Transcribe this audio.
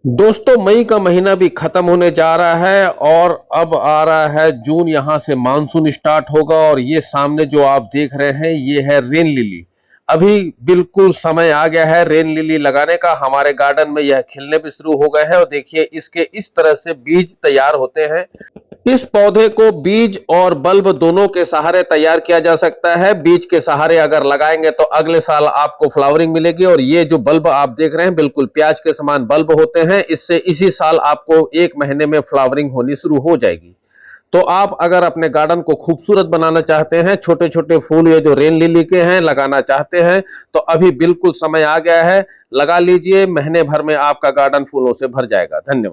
दोस्तों, मई का महीना भी खत्म होने जा रहा है और अब आ रहा है जून। यहां से मानसून स्टार्ट होगा और ये सामने जो आप देख रहे हैं ये है रेन लिली। अभी बिल्कुल समय आ गया है रेन लिली लगाने का। हमारे गार्डन में यह खिलने भी शुरू हो गए हैं और देखिए इसके इस तरह से बीज तैयार होते हैं। इस पौधे को बीज और बल्ब दोनों के सहारे तैयार किया जा सकता है। बीज के सहारे अगर लगाएंगे तो अगले साल आपको फ्लावरिंग मिलेगी। और ये जो बल्ब आप देख रहे हैं बिल्कुल प्याज के समान बल्ब होते हैं। इससे इसी साल आपको 1 महीने में फ्लावरिंग होनी शुरू हो जाएगी। तो आप अगर अपने गार्डन को खूबसूरत बनाना चाहते हैं, छोटे छोटे फूल ये जो रेन लिली के हैं लगाना चाहते हैं, तो अभी बिल्कुल समय आ गया है। लगा लीजिए, महीने भर में आपका गार्डन फूलों से भर जाएगा। धन्यवाद।